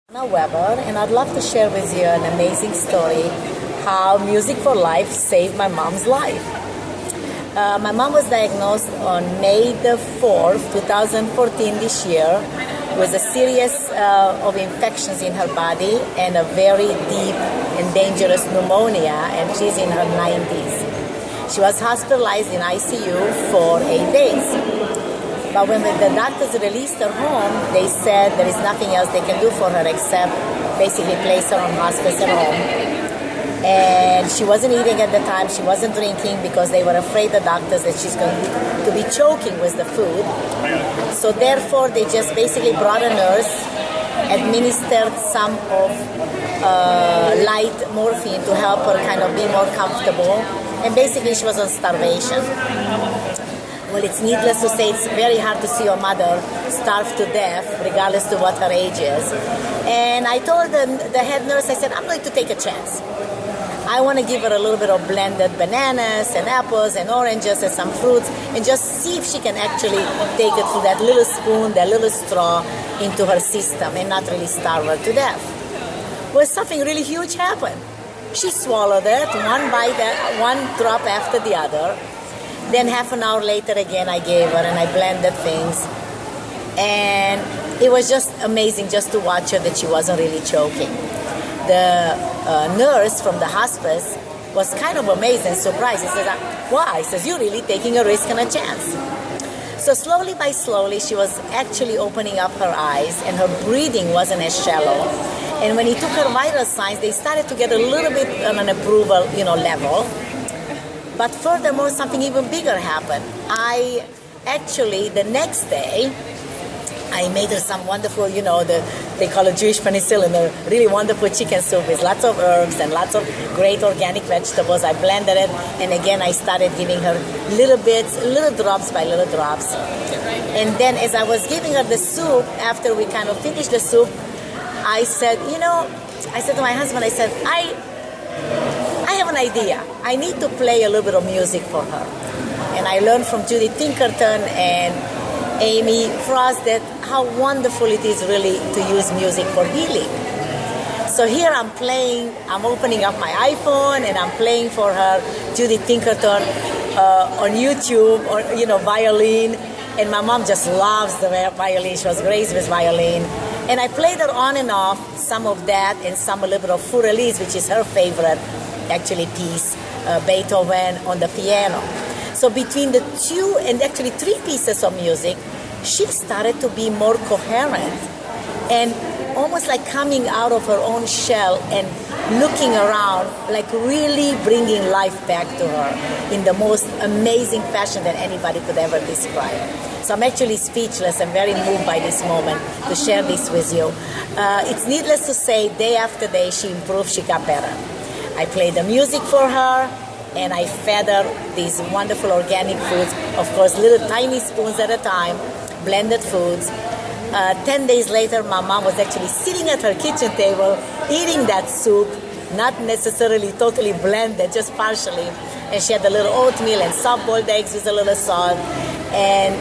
Anna Weber, and I'd love to share with you an amazing story how Music for Life saved my mom's life. My mom was diagnosed on May the 4th, 2014 this year with a series of infections in her body and a very deep and dangerous pneumonia, and she's in her 90s. She was hospitalized in ICU for 8 days. But when the doctors released her home, they said there is nothing else they can do for her except basically place her on hospice at home. And she wasn't eating at the time, she wasn't drinking because they were afraid, the doctors, that she's going to be choking with the food. So therefore, they just basically brought a nurse, administered some of light morphine to help her kind of be more comfortable. And basically, she was on starvation. Well, it's needless to say, it's very hard to see your mother starve to death, regardless of what her age is. And I told the head nurse, I said, I'm going to take a chance. I want to give her a little bit of blended bananas and apples and oranges and some fruits and just see if she can actually take it through that little spoon, that little straw into her system and not really starve her to death. Well, something really huge happened. She swallowed it, one bite, one drop after the other. Then half an hour later again I gave her and I blended things. And it was just amazing just to watch her that she wasn't really choking. The nurse from the hospice was kind of amazed and surprised. He said, why? He says, you're really taking a risk and a chance. So slowly by slowly she was actually opening up her eyes and her breathing wasn't as shallow. And when he took her vital signs, they started to get a little bit on an approval, level. But furthermore, something even bigger happened. I actually, the next day, I made her some wonderful, they call it Jewish penicillin, a really wonderful chicken soup with lots of herbs and lots of great organic vegetables. I blended it, and again, I started giving her little bits, little drops by little drops. And then as I was giving her the soup, after we kind of finished the soup, I said, I said to my husband, I said, I have an idea. I need to play a little bit of music for her. And I learned from Judith Pinkerton and Amy Frost that how wonderful it is really to use music for healing. So here I'm opening up my iPhone and I'm playing for her Judith Pinkerton on YouTube or, Violin. And my mom just loves the violin. She was raised with violin. And I played her on and off, some of that and some a little bit of Fur Elise, which is her favorite actually piece, Beethoven on the piano. So between the two and actually three pieces of music, she started to be more coherent and almost like coming out of her own shell and looking around, like really bringing life back to her in the most amazing fashion that anybody could ever describe. So I'm actually speechless and very moved by this moment to share this with you. It's needless to say, day after day, she improved, she got better. I played the music for her, and I fed her these wonderful organic foods, of course, little tiny spoons at a time, blended foods. 10 days later, my mom was actually sitting at her kitchen table, eating that soup, not necessarily totally blended, just partially. And she had a little oatmeal and soft-boiled eggs with a little salt. And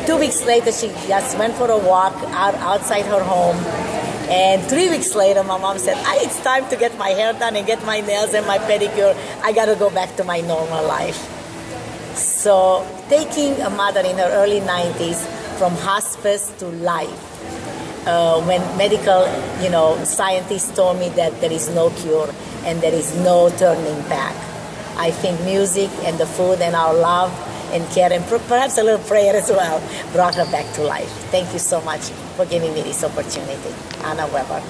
2 weeks later, she just went for a walk outside her home. And 3 weeks later, my mom said, it's time to get my hair done and get my nails and my pedicure. I got to go back to my normal life. So taking a mother in her early 90s from hospice to life, when medical, scientists told me that there is no cure and there is no turning back. I think music and the food and our love and care and perhaps a little prayer as well brought her back to life. Thank you so much for giving me this opportunity. Anna Weber.